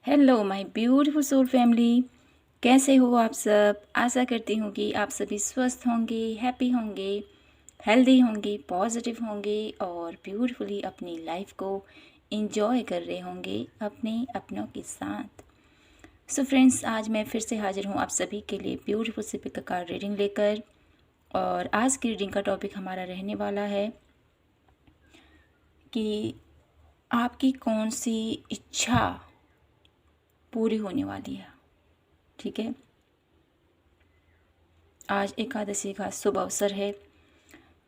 Hello my beautiful soul family, कैसे हो आप सब। आशा करती हूँ कि आप सभी स्वस्थ होंगे, हैप्पी होंगे, हेल्दी होंगे, पॉजिटिव होंगे और ब्यूटीफुली अपनी लाइफ को एंजॉय कर रहे होंगे अपने अपनों के साथ। सो फ्रेंड्स, आज मैं फिर से हाजिर हूँ आप सभी के लिए ब्यूटीफुल सी पिक कार्ड रीडिंग लेकर। और आज की रीडिंग का टॉपिक हमारा रहने वाला है कि आपकी कौन सी इच्छा पूरी होने वाली है। ठीक है, आज एकादशी का शुभ अवसर है,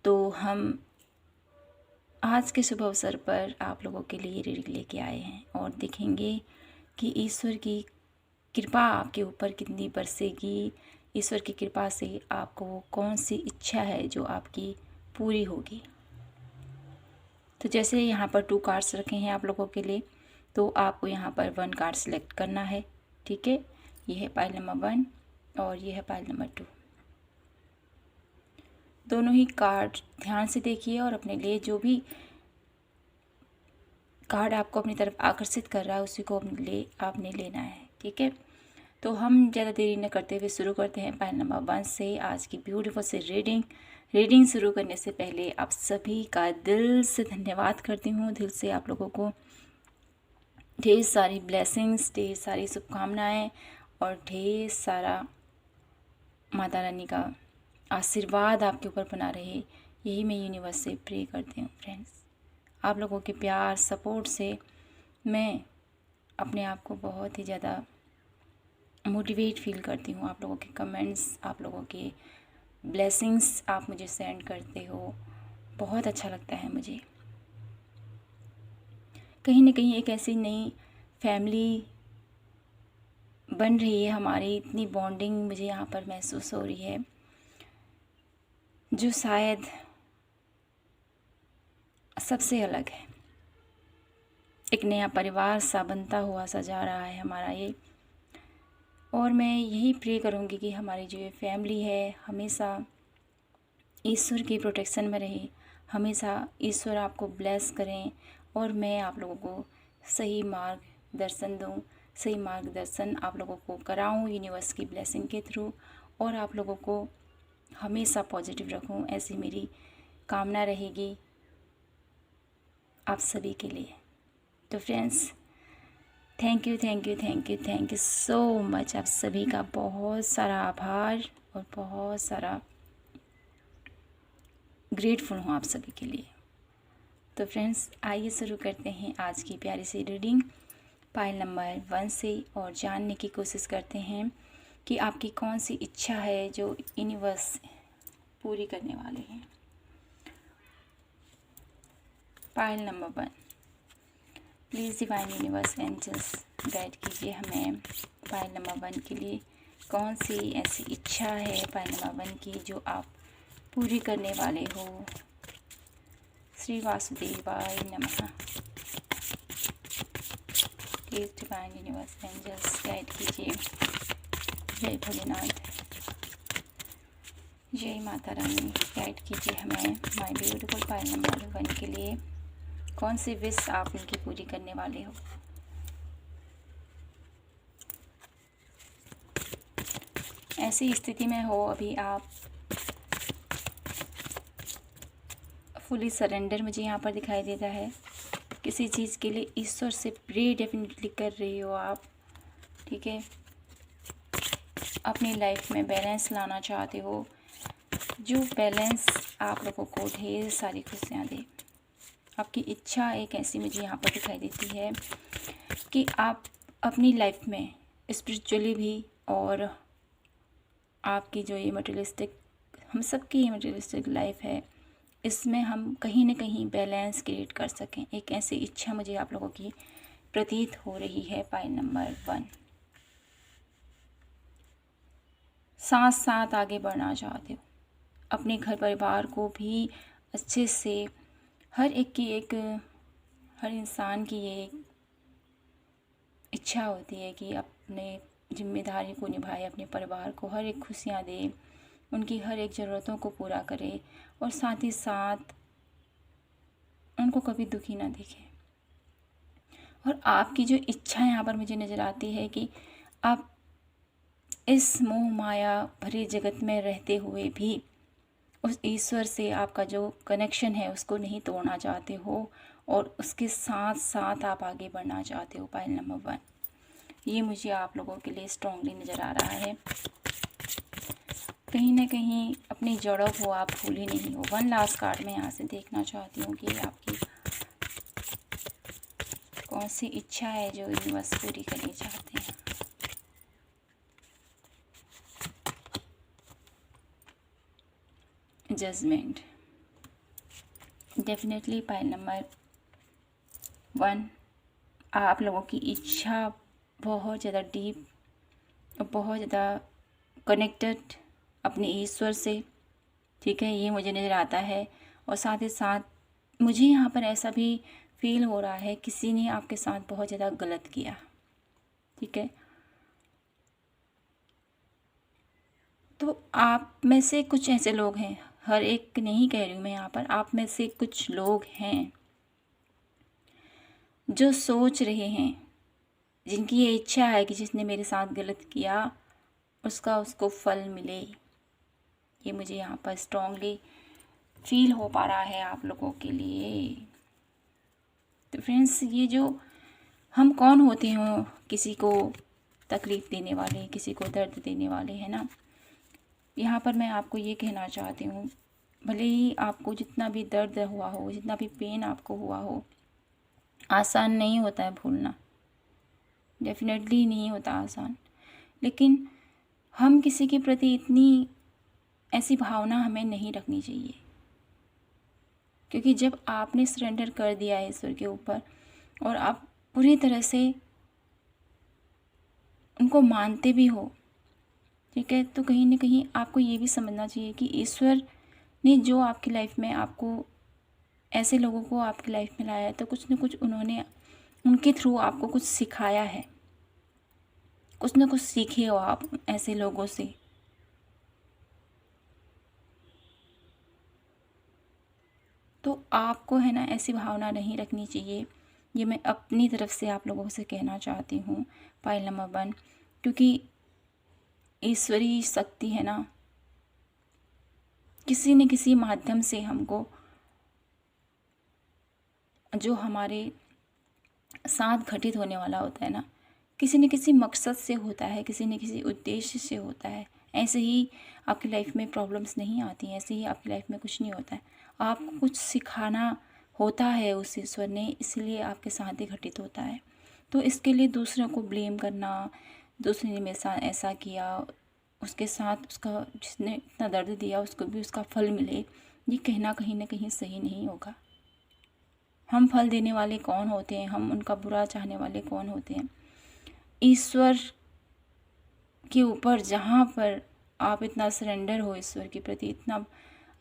तो हम आज के शुभ अवसर पर आप लोगों के लिए रीडिंग लेके आए हैं और देखेंगे कि ईश्वर की कृपा आपके ऊपर कितनी बरसेगी। ईश्वर की कृपा से आपको कौन सी इच्छा है जो आपकी पूरी होगी। तो जैसे यहाँ पर 2 कार्ड्स रखे हैं आप लोगों के लिए, तो आपको यहाँ पर 1 कार्ड सेलेक्ट करना है। ठीक है, ये है पाइल नंबर 1 और ये है पाइल नंबर 2। दोनों ही कार्ड ध्यान से देखिए और अपने लिए जो भी कार्ड आपको अपनी तरफ आकर्षित कर रहा है उसी को अपने लिए आपने लेना है। ठीक है, तो हम ज़्यादा देरी न करते हुए शुरू करते हैं पाइल नंबर 1 से आज की ब्यूटीफुल से रीडिंग शुरू करने से पहले आप सभी का दिल से धन्यवाद करती हूँ। दिल से आप लोगों को ढेर सारी ब्लेसिंग्स, ढेर सारी शुभकामनाएँ और ढेर सारा माता रानी का आशीर्वाद आपके ऊपर बना रहे, यही मैं यूनिवर्स से प्रे करती हूँ। फ्रेंड्स, आप लोगों के प्यार सपोर्ट से मैं अपने आप को बहुत ही ज़्यादा मोटिवेट फील करती हूँ। आप लोगों के कमेंट्स, आप लोगों के ब्लेसिंग्स आप मुझे सेंड करते हो, बहुत अच्छा लगता है मुझे। कहीं ना कहीं एक ऐसी नई फैमिली बन रही है हमारी, इतनी बॉन्डिंग मुझे यहाँ पर महसूस हो रही है जो शायद सबसे अलग है। एक नया परिवार सा बनता हुआ सा जा रहा है हमारा ये, और मैं यही प्रे करूँगी कि हमारी जो ये फैमिली है हमेशा ईश्वर की प्रोटेक्शन में रहे, हमेशा ईश्वर आपको ब्लेस करें और मैं आप लोगों को सही मार्गदर्शन दूँ, सही मार्गदर्शन आप लोगों को कराऊँ यूनिवर्स की ब्लेसिंग के थ्रू, और आप लोगों को हमेशा पॉजिटिव रखूँ, ऐसी मेरी कामना रहेगी आप सभी के लिए। तो friends, thank you so much. आप सभी का बहुत सारा आभार और बहुत सारा ग्रेटफुल हूँ आप सभी के लिए। तो फ्रेंड्स, आइए शुरू करते हैं आज की प्यारी सी रीडिंग पाइल नंबर 1 से और जानने की कोशिश करते हैं कि आपकी कौन सी इच्छा है जो यूनिवर्स पूरी करने वाले हैं। Pile number 1, please divine universe angels guide कीजिए हमें पाइल नंबर 1 के लिए कौन सी ऐसी इच्छा है पाइल नंबर 1 की जो आप पूरी करने वाले हो। श्री वासुदेवाय नमः। Please divine universe angels guide कीजिए। जय भोलेनाथ, जय माता रानी, गाइड कीजिए हमें माय ब्यूटीफुल पाइल नंबर 1 के लिए कौन सी विश आप उनकी पूरी करने वाले हो। ऐसी स्थिति में हो अभी आप फुली सरेंडर मुझे यहाँ पर दिखाई देता है। किसी चीज़ के लिए ईश्वर से प्रे डेफिनेटली कर रही हो आप। ठीक है, अपनी लाइफ में बैलेंस लाना चाहते हो, जो बैलेंस आप लोगों को ढेर सारी खुशियाँ दे। आपकी इच्छा एक ऐसी मुझे यहाँ पर दिखाई देती है कि आप अपनी लाइफ में स्पिरिचुअली भी और आपकी जो ये मटेरियलिस्टिक, हम सबकी ये मटेरियलिस्टिक लाइफ है, इसमें हम कहीं ना कहीं बैलेंस क्रिएट कर सकें। एक ऐसी इच्छा मुझे आप लोगों की प्रतीत हो रही है पाइल नंबर 1। साथ साथ आगे बढ़ना चाहते हो, अपने घर परिवार को भी अच्छे से, हर इंसान की ये इच्छा होती है कि अपने जिम्मेदारी को निभाए, अपने परिवार को हर एक खुशियाँ दे, उनकी हर एक ज़रूरतों को पूरा करे और साथ ही साथ उनको कभी दुखी ना दिखे। और आपकी जो इच्छा यहाँ पर मुझे नज़र आती है कि आप इस मोह माया भरे जगत में रहते हुए भी उस ईश्वर से आपका जो कनेक्शन है उसको नहीं तोड़ना चाहते हो और उसके साथ साथ आप आगे बढ़ना चाहते हो। पायल नंबर 1, ये मुझे आप लोगों के लिए स्ट्रांगली नज़र आ रहा है। कहीं ना कहीं अपनी जड़ों को आप भूले नहीं हो। 1 लास्ट कार्ड मैं यहाँ से देखना चाहती हूँ कि आपकी कौन सी इच्छा है जो यूनिवर्स पूरी करनी चाहते हैं। जजमेंट। डेफिनेटली पाइल नंबर 1, आप लोगों की इच्छा बहुत ज़्यादा डीप और बहुत ज़्यादा कनेक्टेड अपने ईश्वर से, ठीक है, ये मुझे नज़र आता है। और साथ ही साथ मुझे यहाँ पर ऐसा भी फील हो रहा है किसी ने आपके साथ बहुत ज़्यादा गलत किया, ठीक है। तो आप में से कुछ ऐसे लोग हैं, हर एक नहीं कह रही हूँ मैं यहाँ पर, आप में से कुछ लोग हैं जो सोच रहे हैं, जिनकी ये इच्छा है कि जिसने मेरे साथ गलत किया उसका उसको फल मिले। ये मुझे यहाँ पर स्ट्रांगली फील हो पा रहा है आप लोगों के लिए। तो फ्रेंड्स, ये जो हम कौन होते हैं किसी को तकलीफ़ देने वाले, किसी को दर्द देने वाले, है ना। यहाँ पर मैं आपको ये कहना चाहती हूँ, भले ही आपको जितना भी दर्द हुआ हो, जितना भी पेन आपको हुआ हो, आसान नहीं होता है भूलना, डेफिनेटली नहीं होता आसान। लेकिन हम किसी के प्रति इतनी ऐसी भावना हमें नहीं रखनी चाहिए, क्योंकि जब आपने सरेंडर कर दिया है ईश्वर के ऊपर और आप पूरी तरह से उनको मानते भी हो, ठीक है, तो कहीं ना कहीं आपको ये भी समझना चाहिए कि ईश्वर ने जो आपकी लाइफ में आपको ऐसे लोगों को आपकी लाइफ में लाया है, तो कुछ ना कुछ उन्होंने उनके थ्रू आपको कुछ सिखाया है, कुछ ना कुछ सीखे हो आप ऐसे लोगों से। तो आपको, है ना, ऐसी भावना नहीं रखनी चाहिए। ये मैं अपनी तरफ से आप लोगों से कहना चाहती हूँ पाइल नंबर 1, क्योंकि ईश्वरीय शक्ति है ना, किसी न किसी माध्यम से हमको जो हमारे साथ घटित होने वाला होता है ना, किसी न किसी मकसद से होता है, किसी न किसी उद्देश्य से होता है। ऐसे ही आपकी लाइफ में प्रॉब्लम्स नहीं आती हैं, ऐसे ही आपकी लाइफ में कुछ नहीं होता है। आपको कुछ सिखाना होता है उस ईश्वर ने, इसलिए आपके साथ ही घटित होता है। तो इसके लिए दूसरों को ब्लेम करना, दूसरे ने मेरे साथ ऐसा किया, उसके साथ उसका जिसने इतना दर्द दिया उसको भी उसका फल मिले, ये कहना कहीं ना कहीं सही नहीं होगा। हम फल देने वाले कौन होते हैं, हम उनका बुरा चाहने वाले कौन होते हैं। ईश्वर के ऊपर जहाँ पर आप इतना सरेंडर हो, ईश्वर के प्रति इतना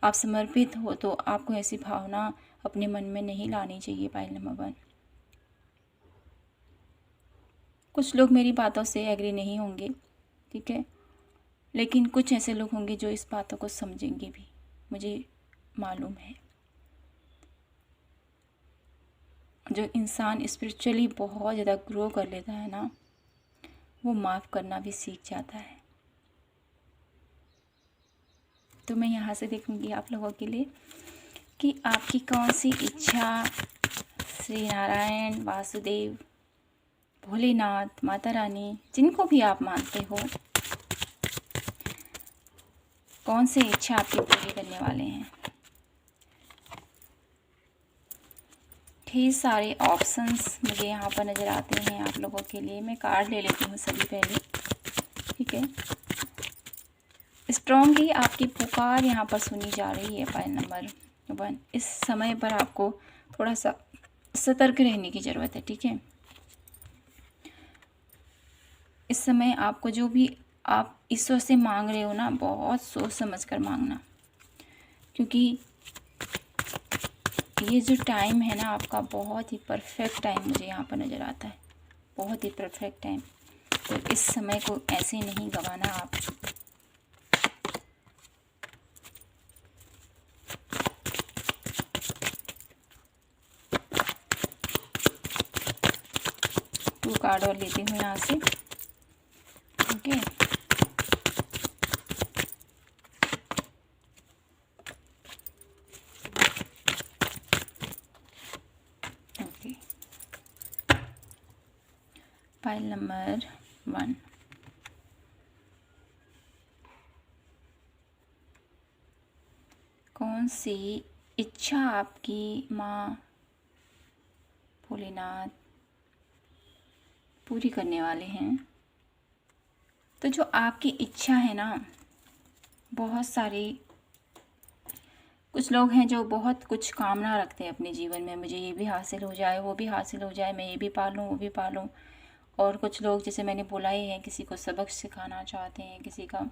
आप समर्पित हो, तो आपको ऐसी भावना अपने मन में नहीं लानी चाहिए। पाइल नंबर 1, कुछ लोग मेरी बातों से एग्री नहीं होंगे, ठीक है, लेकिन कुछ ऐसे लोग होंगे जो इस बातों को समझेंगे भी, मुझे मालूम है। जो इंसान स्पिरिचुअली बहुत ज़्यादा ग्रो कर लेता है ना, वो माफ़ करना भी सीख जाता है। तो मैं यहाँ से देखूँगी आप लोगों के लिए कि आपकी कौन सी इच्छा श्री नारायण, वासुदेव, भोलेनाथ, माता रानी, जिनको भी आप मानते हो, कौन सी इच्छा आपकी पूरी करने वाले हैं। ढेर सारे ऑप्शंस मुझे यहाँ पर नज़र आते हैं आप लोगों के लिए। मैं कार्ड ले लेती हूँ सभी पहले, ठीक है। स्ट्रॉन्गली आपकी पुकार यहाँ पर सुनी जा रही है पाइल नंबर 1। इस समय पर आपको थोड़ा सा सतर्क रहने की ज़रूरत है, ठीक है। इस समय आपको जो भी आप ईश्वर से मांग रहे हो ना, बहुत सोच समझ कर मांगना, क्योंकि ये जो टाइम है ना आपका, बहुत ही परफेक्ट टाइम मुझे यहाँ पर नज़र आता है, बहुत ही परफेक्ट टाइम। तो इस समय को ऐसे नहीं गंवाना आप। कार्ड और लेती हूँ यहाँ से। Okay, okay, pile number 1। कौन सी इच्छा आपकी माँ भोलेनाथ पूरी करने वाले हैं? तो जो आपकी इच्छा है ना, बहुत सारी, कुछ लोग हैं जो बहुत कुछ कामना रखते हैं अपने जीवन में, मुझे ये भी हासिल हो जाए, वो भी हासिल हो जाए, मैं ये भी पालूँ, वो भी पालूँ। और कुछ लोग, जैसे मैंने बोला ही है, किसी को सबक सिखाना चाहते हैं, किसी का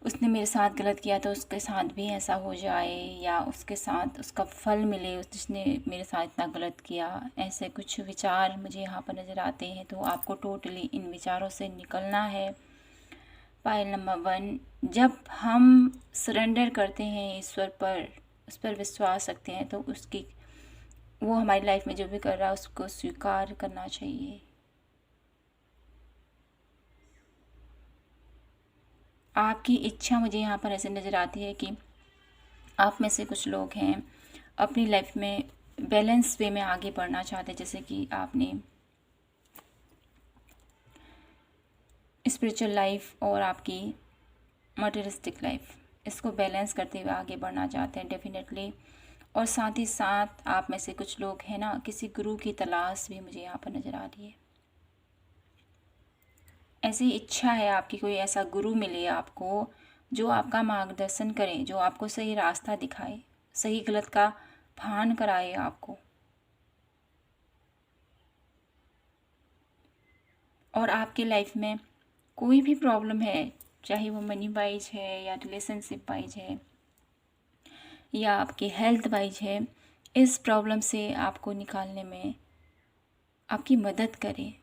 उसने मेरे साथ गलत किया तो उसके साथ भी ऐसा हो जाए, या उसके साथ उसका फल मिले, जिसने मेरे साथ इतना गलत किया। ऐसे कुछ विचार मुझे यहाँ पर नज़र आते हैं। तो आपको टोटली इन विचारों से निकलना है। पाइल नंबर 1, जब हम सरेंडर करते हैं ईश्वर पर, उस पर विश्वास रखते हैं, तो उसकी, वो हमारी लाइफ में जो भी कर रहा है उसको स्वीकार करना चाहिए। आपकी इच्छा मुझे यहाँ पर ऐसे नज़र आती है कि आप में से कुछ लोग हैं अपनी लाइफ में बैलेंस वे में आगे बढ़ना चाहते हैं। जैसे कि आपने स्पिरिचुअल लाइफ और आपकी मटेरियलिस्टिक लाइफ, इसको बैलेंस करते हुए आगे बढ़ना चाहते हैं डेफिनेटली। और साथ ही साथ आप में से कुछ लोग हैं ना, किसी गुरु की तलाश भी मुझे यहाँ पर नज़र आ रही है। ऐसी इच्छा है आपकी, कोई ऐसा गुरु मिले आपको जो आपका मार्गदर्शन करे, जो आपको सही रास्ता दिखाए, सही गलत का भान कराए आपको। और आपकी लाइफ में कोई भी प्रॉब्लम है, चाहे वो मनी वाइज है या रिलेशनशिप वाइज है या आपकी हेल्थ वाइज है, इस प्रॉब्लम से आपको निकालने में आपकी मदद करे।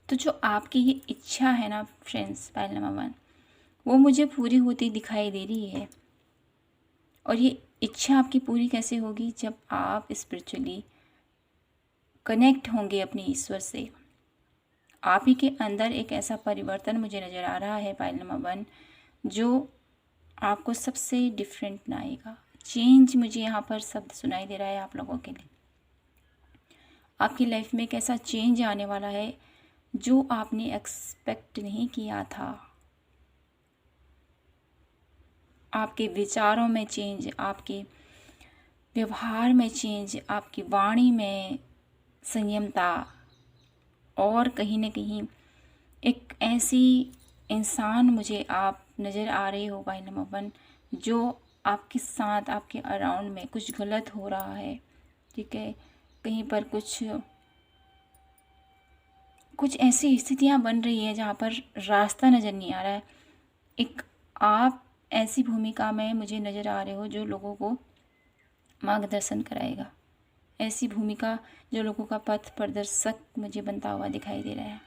तो जो आपकी ये इच्छा है ना फ्रेंड्स, पाइल नंबर 1, वो मुझे पूरी होती दिखाई दे रही है। और ये इच्छा आपकी पूरी कैसे होगी? जब आप स्पिरिचुअली कनेक्ट होंगे अपने ईश्वर से। आप ही के अंदर एक ऐसा परिवर्तन मुझे नज़र आ रहा है पाइल नंबर 1, जो आपको सबसे डिफरेंट बनाएगा। चेंज मुझे यहाँ पर शब्द सुनाई दे रहा है आप लोगों के लिए। आपकी लाइफ में एक ऐसा चेंज आने वाला है जो आपने एक्सपेक्ट नहीं किया था। आपके विचारों में चेंज, आपके व्यवहार में चेंज, आपकी वाणी में संयमता, और कहीं न कहीं एक ऐसी इंसान मुझे आप नज़र आ रहे हो पाइल नंबर 1, जो आपके साथ, आपके अराउंड में कुछ गलत हो रहा है, ठीक है, कहीं पर कुछ ऐसी स्थितियां बन रही है जहाँ पर रास्ता नज़र नहीं आ रहा है। एक आप ऐसी भूमिका में मुझे नज़र आ रहे हो जो लोगों को मार्गदर्शन कराएगा। ऐसी भूमिका जो लोगों का पथ प्रदर्शक मुझे बनता हुआ दिखाई दे रहा है।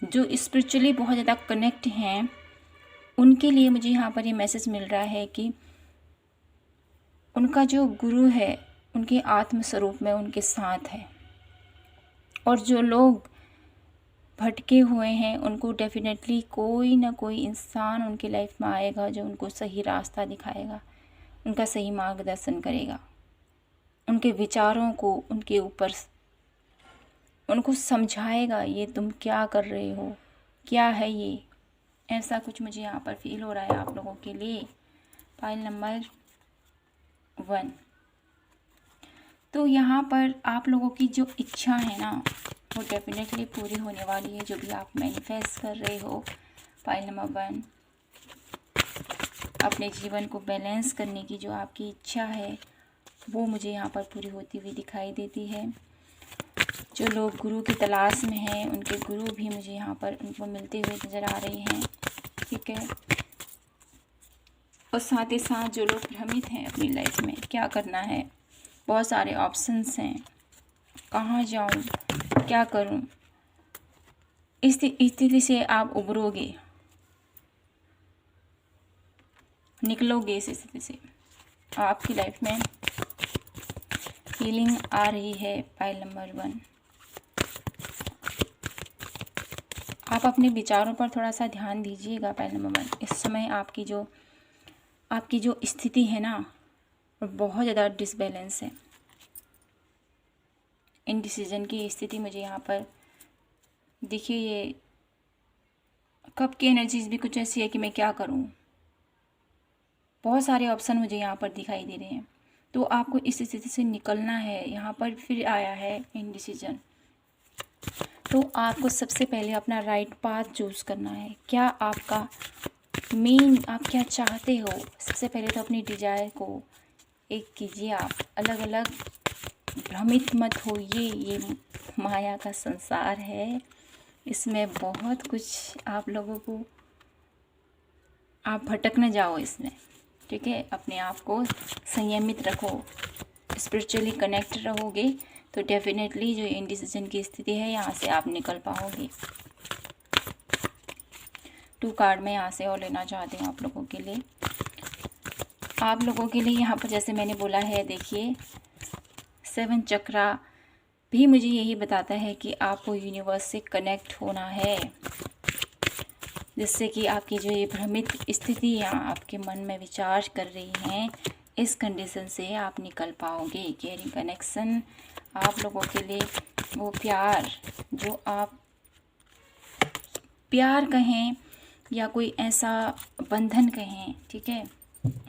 जो स्पिरिचुअली बहुत ज़्यादा कनेक्ट हैं, उनके लिए मुझे यहाँ पर ये मैसेज मिल रहा है कि उनका जो गुरु है उनके आत्म स्वरूप में उनके साथ है। और जो लोग भटके हुए हैं उनको डेफिनेटली कोई ना कोई इंसान उनकी लाइफ में आएगा जो उनको सही रास्ता दिखाएगा, उनका सही मार्गदर्शन करेगा, उनके विचारों को उनके ऊपर उनको समझाएगा, ये तुम क्या कर रहे हो, क्या है ये। ऐसा कुछ मुझे यहाँ पर फील हो रहा है आप लोगों के लिए पाइल नंबर 1। तो यहाँ पर आप लोगों की जो इच्छा है ना, वो डेफिनेटली पूरी होने वाली है। जो भी आप मैनिफेस्ट कर रहे हो पाइल नंबर 1, अपने जीवन को बैलेंस करने की जो आपकी इच्छा है वो मुझे यहाँ पर पूरी होती हुई दिखाई देती है। जो लोग गुरु की तलाश में हैं उनके गुरु भी मुझे यहाँ पर उनको मिलते हुए नज़र आ रहे हैं, ठीक है। और साथ ही साथ जो लोग भ्रमित हैं अपनी लाइफ में क्या करना है, बहुत सारे ऑप्शंस हैं, कहाँ जाऊँ, क्या करूँ, इस स्थिति से आप उभरोगे। निकलोगे इस स्थिति से। आपकी लाइफ में हीलिंग आ रही है। पाइल नंबर 1, आप अपने विचारों पर थोड़ा सा ध्यान दीजिएगा। पाइल नंबर 1, इस समय आपकी जो स्थिति है ना, बहुत ज़्यादा डिसबैलेंस है। इनडिसीजन की स्थिति मुझे यहाँ पर देखिए, ये कप की एनर्जीज भी कुछ ऐसी है कि मैं क्या करूँ, बहुत सारे ऑप्शन मुझे यहाँ पर दिखाई दे रहे हैं। तो आपको इस स्थिति से निकलना है। यहाँ पर फिर आया है इनडिसीजन। तो आपको सबसे पहले अपना राइट पाथ चूज़ करना है। क्या आपका आप क्या चाहते हो। सबसे पहले तो अपनी डिजायर को एक कीजिए। आप अलग अलग भ्रमित मत होइए। ये माया का संसार है, इसमें बहुत कुछ आप लोगों को, आप भटक न जाओ इसमें, ठीक है। अपने आप को संयमित रखो। स्पिरिचुअली कनेक्ट रहोगे तो डेफिनेटली जो इनडिसीजन की स्थिति है यहाँ से आप निकल पाओगे। 2 कार्ड मैं यहाँ से और लेना चाहती हूँ आप लोगों के लिए। आप लोगों के लिए यहाँ पर जैसे मैंने बोला है, देखिए 7 चक्रा भी मुझे यही बताता है कि आपको यूनिवर्स से कनेक्ट होना है, जिससे कि आपकी जो ये भ्रमित स्थितियाँ आपके मन में विचार कर रही हैं, इस कंडीशन से आप निकल पाओगे। केयरिंग कनेक्शन आप लोगों के लिए, वो प्यार जो आप प्यार कहें या कोई ऐसा बंधन कहें, ठीक है।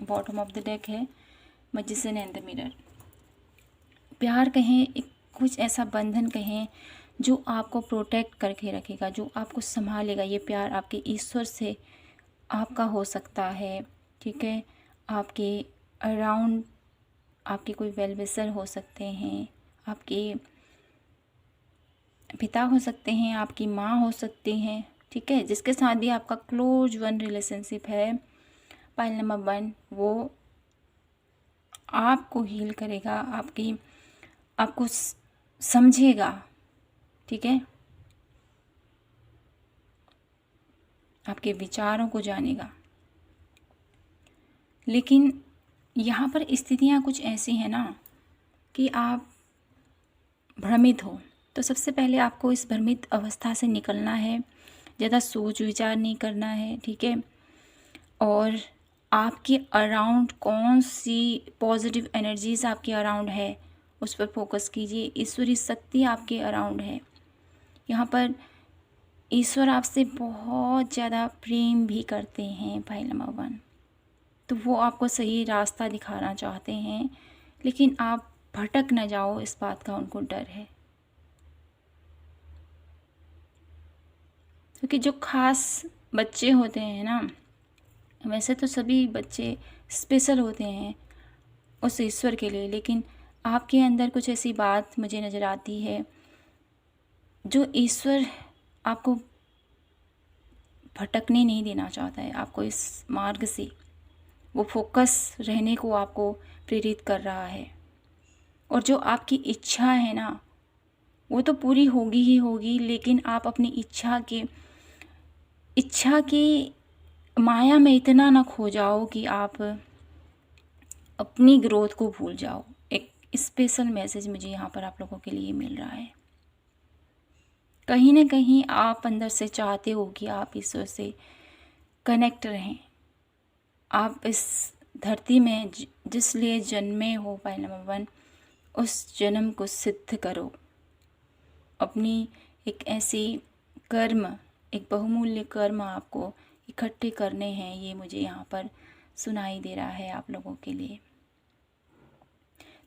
बॉटम ऑफ द डेक है मैजिशियन एंड द मिरर। प्यार कहें, एक कुछ ऐसा बंधन कहें जो आपको प्रोटेक्ट करके रखेगा, जो आपको संभालेगा। ये प्यार आपके ईश्वर से आपका हो सकता है, ठीक है। आपके अराउंड आपके कोई वेल विशर हो सकते हैं, आपके पिता हो सकते हैं, आपकी माँ हो सकती हैं, ठीक है। जिसके साथ भी आपका क्लोज वन रिलेशनशिप है, पाइल नंबर 1, वो आपको हील करेगा, आपको समझेगा, ठीक है। आपके विचारों को जानेगा। लेकिन यहाँ पर स्थितियाँ कुछ ऐसी हैं ना कि आप भ्रमित हो। तो सबसे पहले आपको इस भ्रमित अवस्था से निकलना है। ज़्यादा सोच विचार नहीं करना है, ठीक है। और आपके अराउंड कौन सी पॉजिटिव एनर्जीज आपके अराउंड है, उस पर फोकस कीजिए। ईश्वरीय शक्ति आपके अराउंड है। यहाँ पर ईश्वर आपसे बहुत ज़्यादा प्रेम भी करते हैं, भाई नंबर 1। तो वो आपको सही रास्ता दिखाना चाहते हैं, लेकिन आप भटक न जाओ, इस बात का उनको डर है। क्योंकि जो खास बच्चे होते हैं ना, वैसे तो सभी बच्चे स्पेशल होते हैं उस ईश्वर के लिए, लेकिन आपके अंदर कुछ ऐसी बात मुझे नज़र आती है जो ईश्वर आपको भटकने नहीं देना चाहता है। आपको इस मार्ग से वो फोकस रहने को आपको प्रेरित कर रहा है। और जो आपकी इच्छा है ना, वो तो पूरी होगी ही होगी, लेकिन आप अपनी इच्छा की माया में इतना ना खो जाओ कि आप अपनी ग्रोथ को भूल जाओ। एक स्पेशल मैसेज मुझे यहाँ पर आप लोगों के लिए मिल रहा है। कहीं ना कहीं आप अंदर से चाहते हो कि आप ईश्वर से कनेक्ट रहें। आप इस धरती में जिस लिए जन्मे हो, पाइल नंबर 1, उस जन्म को सिद्ध करो। अपनी एक ऐसी कर्म, एक बहुमूल्य कर्म आपको इकट्ठे करने हैं। ये मुझे यहाँ पर सुनाई दे रहा है आप लोगों के लिए।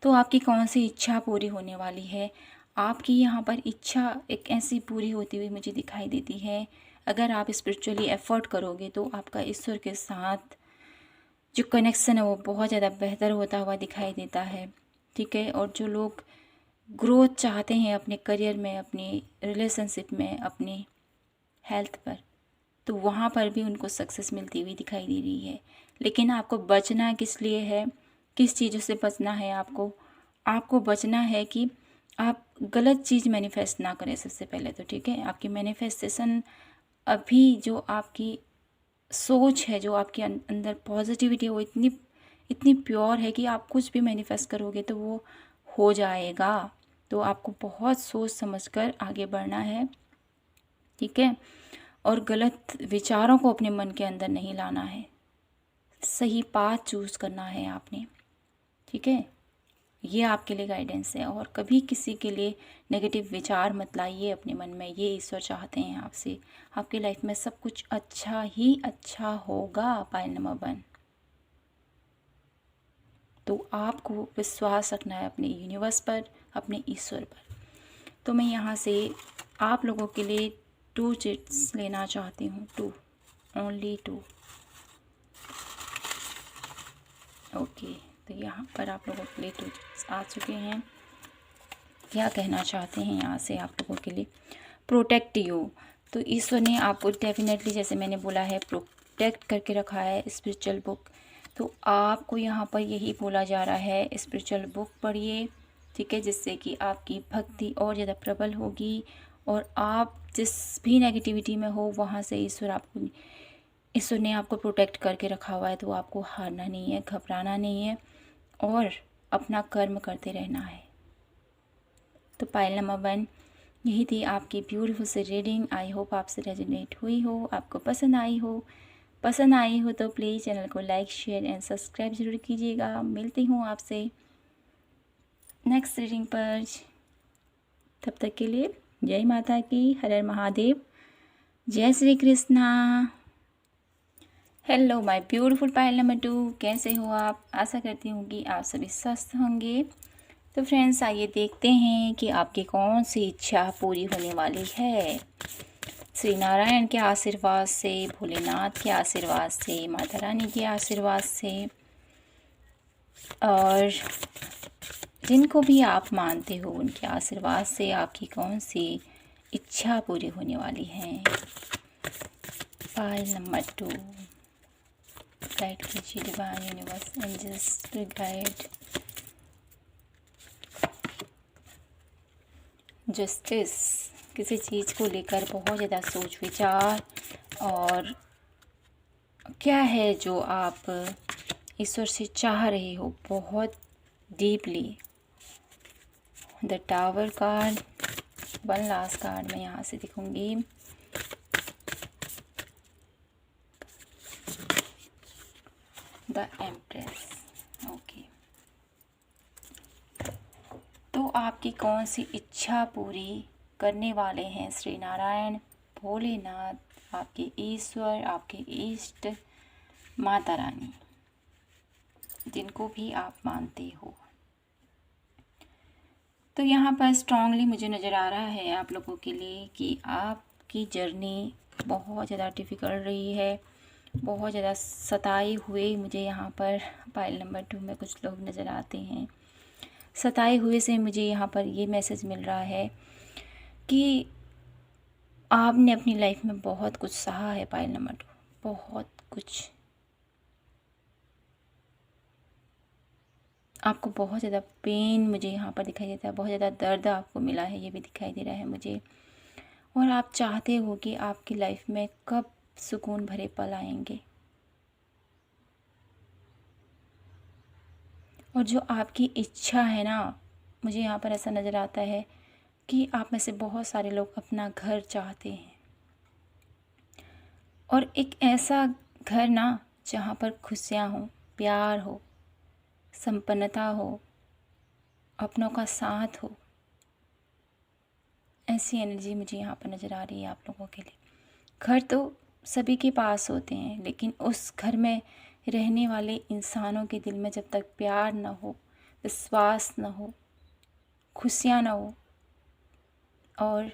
तो आपकी कौन सी इच्छा पूरी होने वाली है? आपकी यहाँ पर इच्छा एक ऐसी पूरी होती हुई मुझे दिखाई देती है। अगर आप स्पिरिचुअली एफर्ट करोगे तो आपका ईश्वर के साथ जो कनेक्शन है वो बहुत ज़्यादा बेहतर होता हुआ दिखाई देता है, ठीक है। और जो लोग ग्रोथ चाहते हैं अपने करियर में, अपनी रिलेशनशिप में, अपनी हेल्थ पर, तो वहाँ पर भी उनको सक्सेस मिलती हुई दिखाई दे रही है। लेकिन आपको बचना किस लिए है, किस चीज़ों से बचना है? आपको बचना है कि आप गलत चीज़ मैनिफेस्ट ना करें सबसे पहले तो, ठीक है। आपकी मैनिफेस्टेशन अभी जो आपकी सोच है, जो आपके अंदर पॉजिटिविटी है, वो इतनी इतनी प्योर है कि आप कुछ भी मैनिफेस्ट करोगे तो वो हो जाएगा। तो आपको बहुत सोच समझकर आगे बढ़ना है, ठीक है। और गलत विचारों को अपने मन के अंदर नहीं लाना है, सही पाथ चूज़ करना है आपने, ठीक है। ये आपके लिए गाइडेंस है। और कभी किसी के लिए नेगेटिव विचार मत लाइए अपने मन में, ये ईश्वर चाहते हैं आपसे। आपकी लाइफ में सब कुछ अच्छा ही अच्छा होगा। पायल नंबर 1, तो आपको विश्वास रखना है अपने यूनिवर्स पर, अपने ईश्वर पर। तो मैं यहाँ से आप लोगों के लिए 2 चिट्स लेना चाहती हूँ, 2, ओनली 2। ओके, तो यहाँ पर आप लोगों के लिए 2 चिट्स आ चुके हैं। क्या कहना चाहते हैं यहाँ से आप लोगों के लिए? Protect you. तो ईश्वर ने आपको डेफिनेटली, जैसे मैंने बोला है, प्रोटेक्ट करके रखा है स्पिरिचुअल बुक। तो आपको यहाँ पर यही बोला जा रहा है, स्पिरिचुअल बुक पढ़िए, ठीक है, जिससे कि आपकी भक्ति और ज़्यादा प्रबल होगी। और आप जिस भी नेगेटिविटी में हो, वहाँ से ईश्वर ने आपको प्रोटेक्ट करके रखा हुआ है। तो आपको हारना नहीं है, घबराना नहीं है, और अपना कर्म करते रहना है। तो पायल नंबर 1 यही थी आपकी ब्यूटीफुल सी रीडिंग। आई होप आपसे रेजोनेट हुई हो, आपको पसंद आई हो। पसंद आई हो तो प्लीज़ चैनल को लाइक, शेयर एंड सब्सक्राइब ज़रूर कीजिएगा। मिलती हूँ आपसे नेक्स्ट रीडिंग पर। तब तक के लिए जय माता की, हर हर महादेव, जय Shri Krishna. Hello my beautiful Payal number 2, कैसे हो आप? आशा करती हूँ कि आप सभी स्वस्थ होंगे। तो फ्रेंड्स, आइए देखते हैं कि आपकी कौन सी इच्छा पूरी होने वाली है। श्री नारायण के आशीर्वाद से, भोलेनाथ के आशीर्वाद से, माता रानी के आशीर्वाद से, और जिनको भी आप मानते हो उनके आशीर्वाद से आपकी कौन सी इच्छा पूरी होने वाली है। पायल नंबर 2, गाइड कीजिए divine universe angels to guide. Justice, किसी चीज़ को लेकर बहुत ज़्यादा सोच विचार, और क्या है जो आप ईश्वर से चाह रहे हो बहुत deeply. The tower card, 1 last card मैं यहाँ से दिखूंगी। The empress. ओके, तो आपकी कौन सी इच्छा पूरी करने वाले हैं श्री नारायण, भोलेनाथ, आपके ईश्वर, आपके इष्ट, माता रानी, जिनको भी आप मानते हो। तो यहाँ पर स्ट्रांगली मुझे नज़र आ रहा है आप लोगों के लिए कि आपकी जर्नी बहुत ज़्यादा डिफ़िकल्ट रही है, बहुत ज़्यादा सताए हुए मुझे यहाँ पर पायल नंबर 2 में कुछ लोग नज़र आते हैं। सताए हुए से मुझे यहाँ पर ये मैसेज मिल रहा है कि आपने अपनी लाइफ में बहुत कुछ सहा है पायल नंबर 2, बहुत कुछ। आपको बहुत ज़्यादा पेन मुझे यहाँ पर दिखाई देता है, बहुत ज़्यादा दर्द आपको मिला है, ये भी दिखाई दे रहा है मुझे। और आप चाहते हो कि आपकी लाइफ में कब सुकून भरे पल आएंगे। और जो आपकी इच्छा है ना, मुझे यहाँ पर ऐसा नज़र आता है कि आप में से बहुत सारे लोग अपना घर चाहते हैं, और एक ऐसा घर ना जहाँ पर खुशियाँ हो, प्यार हो, संपन्नता हो, अपनों का साथ हो। ऐसी एनर्जी मुझे यहाँ पर नज़र आ रही है आप लोगों के लिए। घर तो सभी के पास होते हैं, लेकिन उस घर में रहने वाले इंसानों के दिल में जब तक प्यार न हो, विश्वास न हो, खुशियाँ न हो, और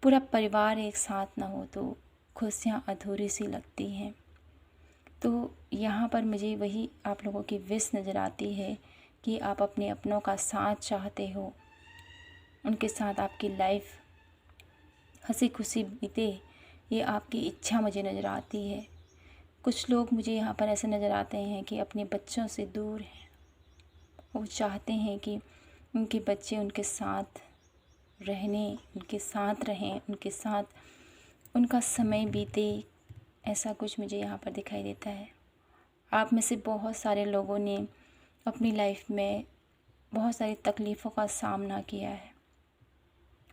पूरा परिवार एक साथ न हो, तो खुशियाँ अधूरी सी लगती हैं। तो यहाँ पर मुझे वही आप लोगों की विश नज़र आती है कि आप अपने अपनों का साथ चाहते हो, उनके साथ आपकी लाइफ हंसी खुशी बीते, ये आपकी इच्छा मुझे नज़र आती है। कुछ लोग मुझे यहाँ पर ऐसे नज़र आते हैं कि अपने बच्चों से दूर हैं, वो चाहते हैं कि उनके बच्चे उनके साथ उनके साथ रहें, उनके साथ उनका समय बीते, ऐसा कुछ मुझे यहाँ पर दिखाई देता है। आप में से बहुत सारे लोगों ने अपनी लाइफ में बहुत सारी तकलीफ़ों का सामना किया है।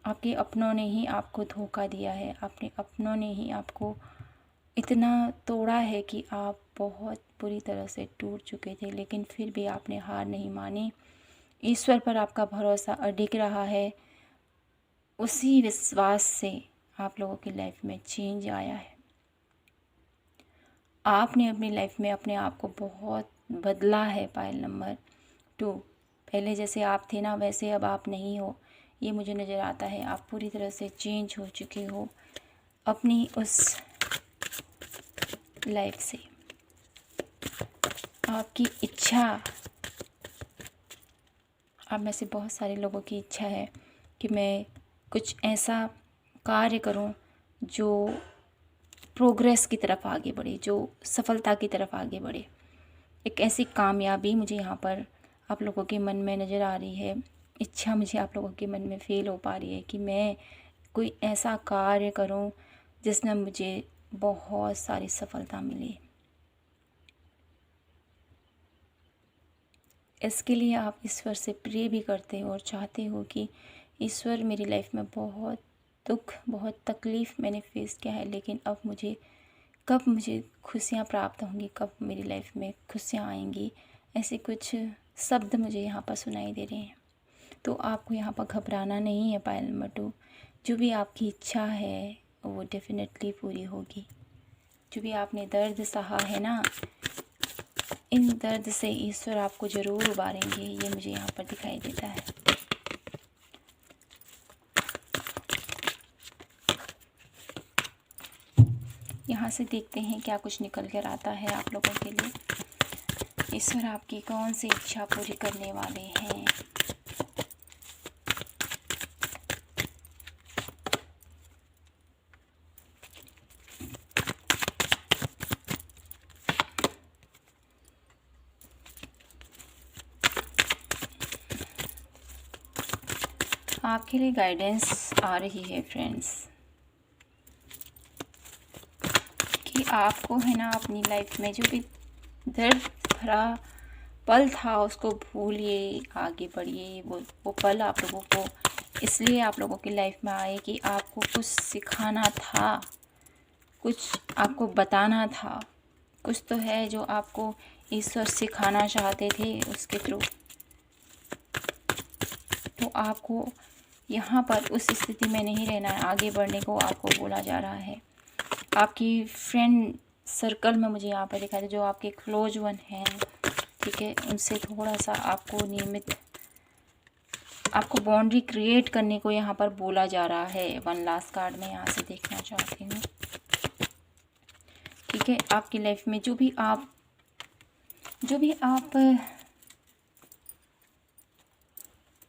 आपके अपनों ने ही आपको धोखा दिया है, अपने अपनों ने ही आपको इतना तोड़ा है कि आप बहुत बुरी तरह से टूट चुके थे, लेकिन फिर भी आपने हार नहीं मानी। ईश्वर पर आपका भरोसा अडिग रहा है। उसी विश्वास से आप लोगों की लाइफ में चेंज आया है। आपने अपनी लाइफ में अपने आप को बहुत बदला है। पायल नंबर 2, पहले जैसे आप थे ना वैसे अब आप नहीं हो, ये मुझे नज़र आता है। आप पूरी तरह से चेंज हो चुके हो अपनी उस लाइफ से। आपकी इच्छा, आप में से बहुत सारे लोगों की इच्छा है कि मैं कुछ ऐसा कार्य करूं जो प्रोग्रेस की तरफ आगे बढ़े, जो सफलता की तरफ आगे बढ़े। एक ऐसी कामयाबी मुझे यहाँ पर आप लोगों के मन में नज़र आ रही है। इच्छा मुझे आप लोगों के मन में फील हो पा रही है कि मैं कोई ऐसा कार्य करूं जिसमें मुझे बहुत सारी सफलता मिले। इसके लिए आप ईश्वर से प्रे भी करते हो और चाहते हो कि ईश्वर, मेरी लाइफ में बहुत दुख, बहुत तकलीफ़ मैंने फेस किया है, लेकिन अब कब मुझे खुशियाँ प्राप्त होंगी, कब मेरी लाइफ में खुशियाँ आएंगी। ऐसे कुछ शब्द मुझे यहाँ पर सुनाई दे रहे हैं। तो आपको यहाँ पर घबराना नहीं है। पायल नंबर 2, जो भी आपकी इच्छा है वो डेफिनेटली पूरी होगी। जो भी आपने दर्द सहा है ना, इन दर्द से ईश्वर आपको ज़रूर उबारेंगे, ये मुझे यहाँ पर दिखाई देता है। यहाँ से देखते हैं क्या कुछ निकल कर आता है आप लोगों के लिए। ईश्वर आपकी कौन सी इच्छा पूरी करने वाले हैं। आपके लिए गाइडेंस आ रही है फ्रेंड्स कि आपको है ना अपनी लाइफ में जो भी दर्द भरा पल था उसको भूलिए, आगे बढ़िए। वो पल आप लोगों को इसलिए आप लोगों की लाइफ में आए कि आपको कुछ सिखाना था, कुछ आपको बताना था। कुछ तो है जो आपको ईश्वर सिखाना चाहते थे उसके थ्रू। तो आपको यहाँ पर उस स्थिति में नहीं रहना है, आगे बढ़ने को आपको बोला जा रहा है। आपकी फ्रेंड सर्कल में मुझे यहाँ पर दिखाई दे, जो आपके क्लोज वन हैं, ठीक है, उनसे थोड़ा सा आपको नियमित आपको बाउंड्री क्रिएट करने को यहाँ पर बोला जा रहा है। वन लास्ट कार्ड में यहाँ से देखना चाहती हूँ, ठीक है। आपकी लाइफ में जो भी आप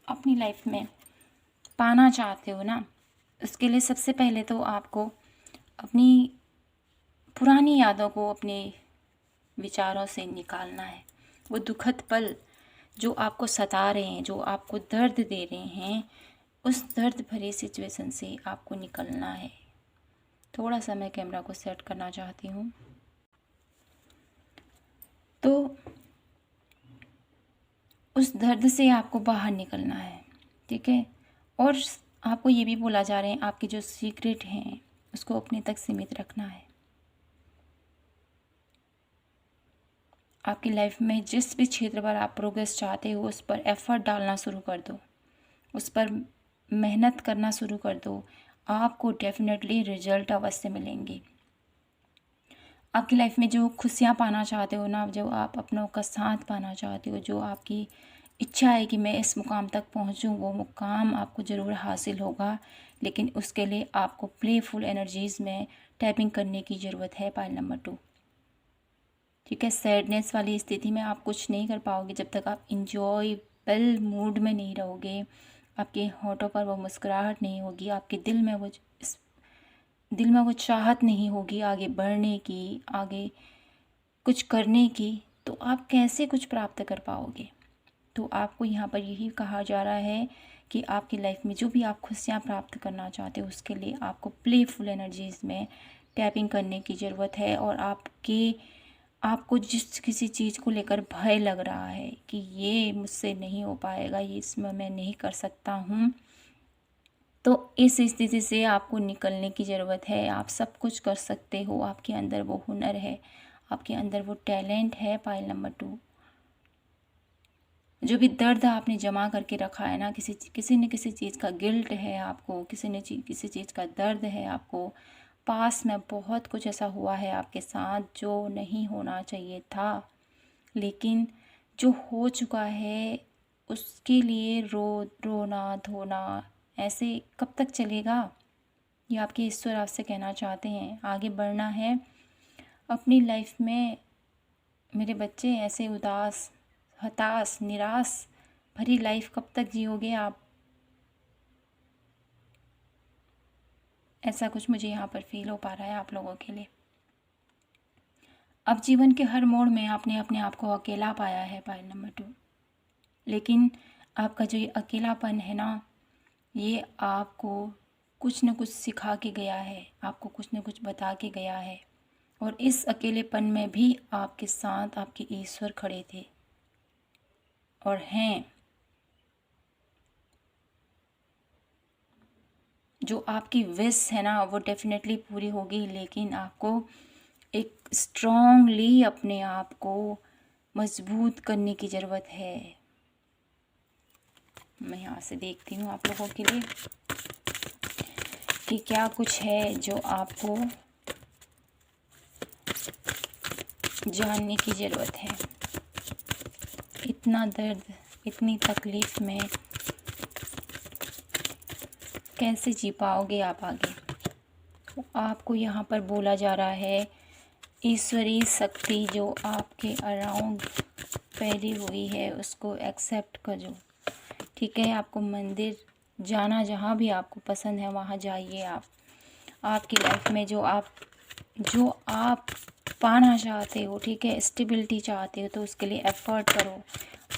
अपनी लाइफ में पाना चाहते हो ना, उसके लिए सबसे पहले तो आपको अपनी पुरानी यादों को अपने विचारों से निकालना है। वो दुखद पल जो आपको सता रहे हैं, जो आपको दर्द दे रहे हैं, उस दर्द भरी सिचुएशन से आपको निकलना है। थोड़ा सा मैं कैमरा को सेट करना चाहती हूँ। तो उस दर्द से आपको बाहर निकलना है, ठीक है। और आपको ये भी बोला जा रहा है आपके जो सीक्रेट हैं उसको अपने तक सीमित रखना है। आपकी लाइफ में जिस भी क्षेत्र पर आप प्रोग्रेस चाहते हो उस पर एफर्ट डालना शुरू कर दो, उस पर मेहनत करना शुरू कर दो। आपको डेफिनेटली रिजल्ट अवश्य मिलेंगे। आपकी लाइफ में जो खुशियाँ पाना चाहते हो ना, जो आप अपनों का साथ पाना चाहते हो, जो आपकी इच्छा है कि मैं इस मुकाम तक पहुंचूं, वो मुकाम आपको ज़रूर हासिल होगा। लेकिन उसके लिए आपको प्लेफुल एनर्जीज़ में टैपिंग करने की ज़रूरत है। पाइल नंबर 2, ठीक है। सैडनेस वाली स्थिति में आप कुछ नहीं कर पाओगे जब तक आप इंजॉयबल मूड में नहीं रहोगे। आपके होठों पर वो मुस्कुराहट नहीं होगी, आपके दिल में वो चाहत नहीं होगी आगे बढ़ने की, आगे कुछ करने की, तो आप कैसे कुछ प्राप्त कर पाओगे। तो आपको यहाँ पर यही कहा जा रहा है कि आपकी लाइफ में जो भी आप खुशियाँ प्राप्त करना चाहते हो उसके लिए आपको प्लेफुल एनर्जीज़ में टैपिंग करने की ज़रूरत है। और आपको जिस किसी चीज़ को लेकर भय लग रहा है कि ये मुझसे नहीं हो पाएगा, ये इसमें मैं नहीं कर सकता हूँ, तो इस स्थिति से आपको निकलने की ज़रूरत है। आप सब कुछ कर सकते हो, आपके अंदर वो हुनर है, आपके अंदर वो टैलेंट है। पाइल नंबर 2, जो भी दर्द आपने जमा करके रखा है ना, किसी न किसी चीज़ का गिल्ट है आपको, किसी चीज़ का दर्द है आपको। पास में बहुत कुछ ऐसा हुआ है आपके साथ जो नहीं होना चाहिए था, लेकिन जो हो चुका है उसके लिए रोना धोना ऐसे कब तक चलेगा? ये आपके ईश्वर आपसे कहना चाहते हैं। आगे बढ़ना है अपनी लाइफ में मेरे बच्चे। ऐसे उदास, हताश, निराश भरी लाइफ कब तक जियोगे आप? ऐसा कुछ मुझे यहाँ पर फील हो पा रहा है आप लोगों के लिए। अब जीवन के हर मोड़ में आपने अपने आप को अकेला पाया है, पाइल नंबर 2। लेकिन आपका जो ये अकेलापन है ना, ये आपको कुछ न कुछ सिखा के गया है, आपको कुछ न कुछ बता के गया है। और इस अकेलेपन में भी आपके साथ आपके ईश्वर खड़े थे और हैं। जो आपकी विश है ना, वो डेफिनेटली पूरी होगी, लेकिन आपको एक स्ट्रॉन्गली अपने आप को मजबूत करने की ज़रूरत है। मैं यहाँ से देखती हूँ आप लोगों के लिए कि क्या कुछ है जो आपको जानने की ज़रूरत है। इतना दर्द, इतनी तकलीफ़ में कैसे जी पाओगे आप आगे? आपको यहाँ पर बोला जा रहा है, ईश्वरीय शक्ति जो आपके अराउंड फैली हुई है उसको एक्सेप्ट करो, ठीक है? आपको मंदिर जाना, जहाँ भी आपको पसंद है वहाँ जाइए आप। आपकी लाइफ में जो आप पाना चाहते हो, ठीक है, स्टेबिलिटी चाहते हो, तो उसके लिए एफ़र्ट करो।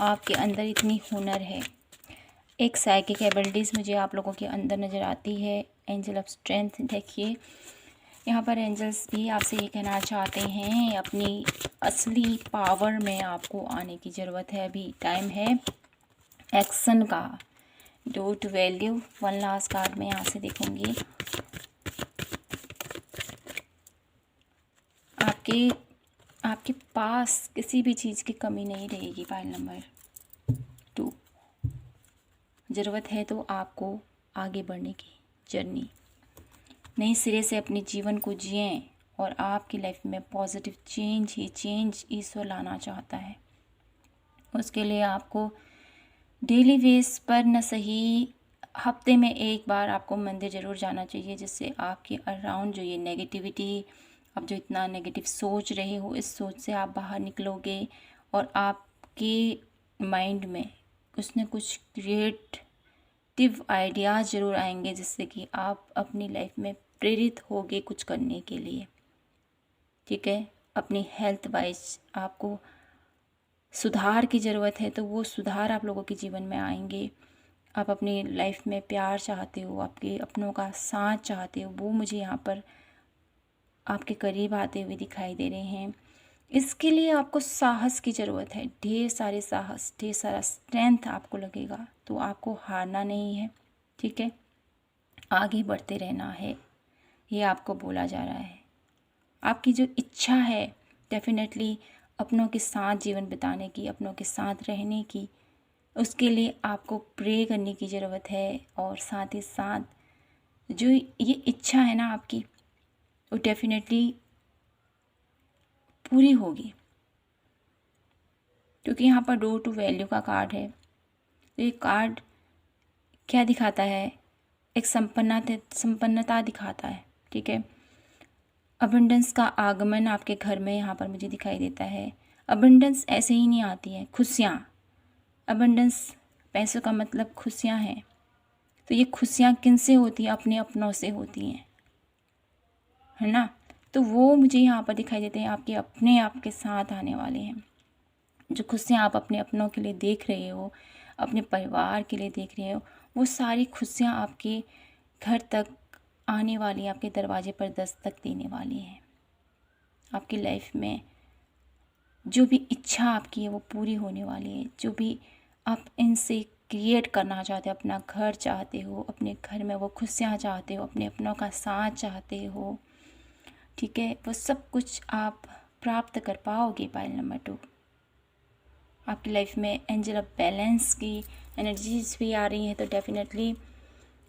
आपके अंदर इतनी हुनर है। एक साइकिक एबिलिटीज़ मुझे आप लोगों के अंदर नज़र आती है। एंजल ऑफ स्ट्रेंथ, देखिए यहाँ पर एंजल्स भी आपसे ये कहना चाहते हैं, अपनी असली पावर में आपको आने की ज़रूरत है। अभी टाइम है एक्शन का। Don't value, one last card में यहाँ से देखूँगी। आपके पास किसी भी चीज़ की कमी नहीं रहेगी। पाइल नंबर 2, ज़रूरत है तो आपको आगे बढ़ने की जर्नी, नए सिरे से अपने जीवन को जिएं। और आपकी लाइफ में पॉजिटिव चेंज ईश्वर लाना चाहता है। उसके लिए आपको डेली बेस पर न सही, हफ्ते में एक बार आपको मंदिर ज़रूर जाना चाहिए, जिससे आपके अराउंड जो ये नेगेटिविटी, आप जो इतना नेगेटिव सोच रहे हो, इस सोच से आप बाहर निकलोगे और आपके माइंड में कुछ न कुछ क्रिएटिव आइडियाज़ ज़रूर आएंगे, जिससे कि आप अपनी लाइफ में प्रेरित होगे कुछ करने के लिए, ठीक है? अपनी हेल्थ वाइज आपको सुधार की ज़रूरत है, तो वो सुधार आप लोगों के जीवन में आएंगे। आप अपनी लाइफ में प्यार चाहते हो, आपके अपनों का साथ चाहते हो, वो मुझे यहाँ पर आपके करीब आते हुए दिखाई दे रहे हैं। इसके लिए आपको साहस की ज़रूरत है, ढेर सारे साहस, ढेर सारा स्ट्रेंथ आपको लगेगा। तो आपको हारना नहीं है, ठीक है? आगे बढ़ते रहना है, ये आपको बोला जा रहा है। आपकी जो इच्छा है डेफिनेटली अपनों के साथ जीवन बिताने की, अपनों के साथ रहने की, उसके लिए आपको प्रे करने की ज़रूरत है। और साथ ही साथ जो ये इच्छा है ना आपकी, वो डेफिनेटली पूरी होगी, क्योंकि यहाँ पर डोर टू वैल्यू का कार्ड है। तो ये कार्ड क्या दिखाता है? एक संपन्नता दिखाता है, ठीक है? अबंडेंस का आगमन आपके घर में यहाँ पर मुझे दिखाई देता है। अबंडेंस ऐसे ही नहीं आती है, खुशियाँ। अबंडेंस, पैसों का मतलब खुशियाँ हैं। तो ये खुशियाँ किन से होती हैं? अपने अपनों से होती हैं, है ना? तो वो मुझे यहाँ पर दिखाई देते हैं, आपके अपने आपके साथ आने वाले हैं। जो खुशियाँ आप अपने अपनों के लिए देख रहे हो, अपने परिवार के लिए देख रहे हो, वो सारी खुशियाँ आपके घर तक आने वाली, आपके दरवाजे पर दस्तक देने वाली हैं। आपकी लाइफ में जो भी इच्छा आपकी है वो पूरी होने वाली है। जो भी आप इनसे क्रिएट करना चाहते हो, अपना घर चाहते हो, अपने घर में वो खुशियाँ चाहते हो, अपने अपनों का साथ चाहते हो, ठीक है, वो सब कुछ आप प्राप्त कर पाओगे। पाइल नंबर 2, आपकी लाइफ में एंजल ऑफ बैलेंस की एनर्जीज भी आ रही हैं, तो डेफिनेटली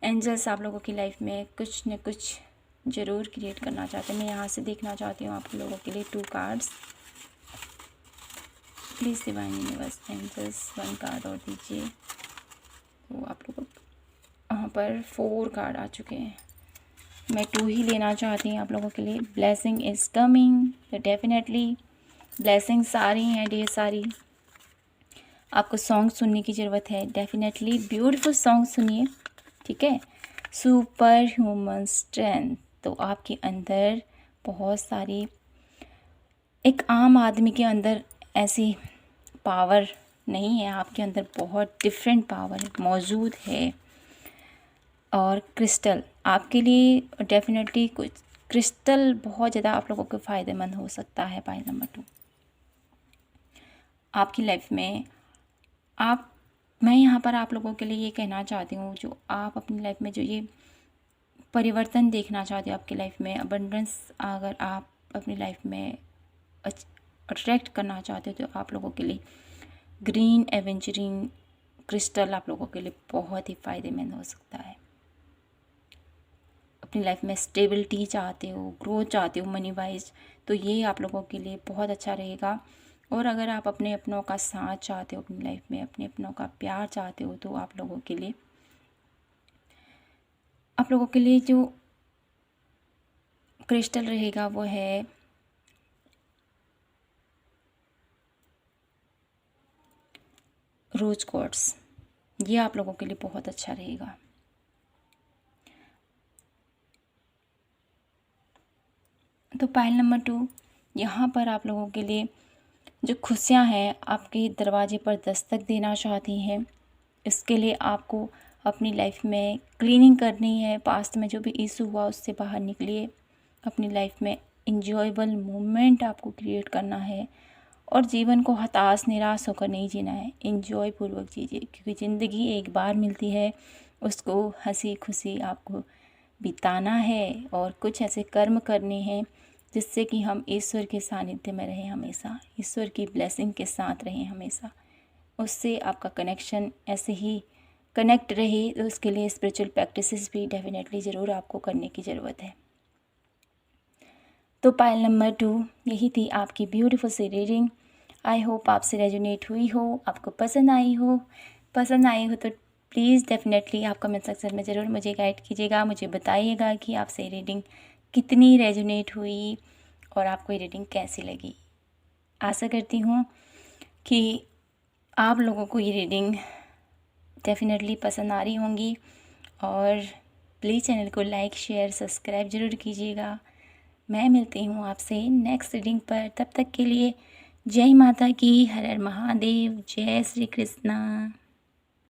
एंजल्स आप लोगों की लाइफ में कुछ न कुछ ज़रूर क्रिएट करना चाहते हैं। मैं यहाँ से देखना चाहती हूँ आप लोगों के लिए 2 cards. Please divine universe angels 1 card और दीजिए। तो आप लोगों वहाँ पर 4 कार्ड आ चुके हैं, मैं 2 ही लेना चाहती हूँ आप लोगों के लिए। ब्लेसिंग इज़ कमिंग, तो डेफिनेटली ब्लेसिंग्स आ रही हैं ढेर सारी। आपको सॉन्ग सुनने की ज़रूरत है, डेफिनेटली ब्यूटीफुल सॉन्ग सुनिए, ठीक है। सुपर ह्यूमन स्ट्रेंथ, तो आपके अंदर बहुत सारी, एक आम आदमी के अंदर ऐसी पावर नहीं है, आपके अंदर बहुत डिफरेंट पावर मौजूद है। और क्रिस्टल आपके लिए डेफिनेटली कुछ क्रिस्टल बहुत ज़्यादा आप लोगों को फ़ायदेमंद हो सकता है। पाइल नंबर 2, आपकी लाइफ में मैं यहाँ पर आप लोगों के लिए ये कहना चाहती हूँ, जो आप अपनी लाइफ में जो ये परिवर्तन देखना चाहते हो आपकी लाइफ में, अबंडेंस अगर आप अपनी लाइफ में अट्रैक्ट करना चाहते हो, तो आप लोगों के लिए ग्रीन एवेंचरिंग क्रिस्टल आप लोगों के लिए बहुत ही फ़ायदेमंद हो सकता है। अपनी लाइफ में स्टेबिलिटी चाहते हो, ग्रोथ चाहते हो मनी वाइज, तो ये आप लोगों के लिए बहुत अच्छा रहेगा। और अगर आप अपने अपनों का साथ चाहते हो अपनी लाइफ में, अपने अपनों का प्यार चाहते हो, तो आप लोगों के लिए जो क्रिस्टल रहेगा वो है रोज क्वार्ट्ज। ये आप लोगों के लिए बहुत अच्छा रहेगा। तो पाइल नंबर 2, यहाँ पर आप लोगों के लिए जो खुशियाँ हैं आपके दरवाजे पर दस्तक देना चाहती हैं। इसके लिए आपको अपनी लाइफ में क्लीनिंग करनी है, पास्ट में जो भी इशू हुआ उससे बाहर निकलिए। अपनी लाइफ में इंजॉयबल मोमेंट आपको क्रिएट करना है और जीवन को हताश निराश होकर नहीं जीना है, इंजॉय पूर्वक जीजिए, क्योंकि ज़िंदगी एक बार मिलती है, उसको हंसी खुशी आपको बिताना है और कुछ ऐसे कर्म करने हैं जिससे कि हम ईश्वर के सानिध्य में रहें हमेशा, ईश्वर की ब्लेसिंग के साथ रहें हमेशा, उससे आपका कनेक्शन ऐसे ही कनेक्ट रहे। तो उसके लिए स्पिरिचुअल प्रैक्टिसेस भी डेफिनेटली ज़रूर आपको करने की ज़रूरत है। तो पाइल नंबर 2 यही थी आपकी ब्यूटीफुल सी रीडिंग। आई होप आपसे रेजोनेट हुई हो, आपको पसंद आई हो तो प्लीज़ डेफिनेटली आप कमेंट सेक्शन में ज़रूर मुझे गाइड कीजिएगा, मुझे बताइएगा कि आपसे रीडिंग कितनी रेजोनेट हुई और आपको ये रीडिंग कैसी लगी। आशा करती हूँ कि आप लोगों को ये रीडिंग डेफिनेटली पसंद आ रही होंगी और प्लीज़ चैनल को लाइक शेयर सब्सक्राइब ज़रूर कीजिएगा। मैं मिलती हूँ आपसे नेक्स्ट रीडिंग पर, तब तक के लिए जय माता की, हर हर महादेव, जय श्री कृष्णा।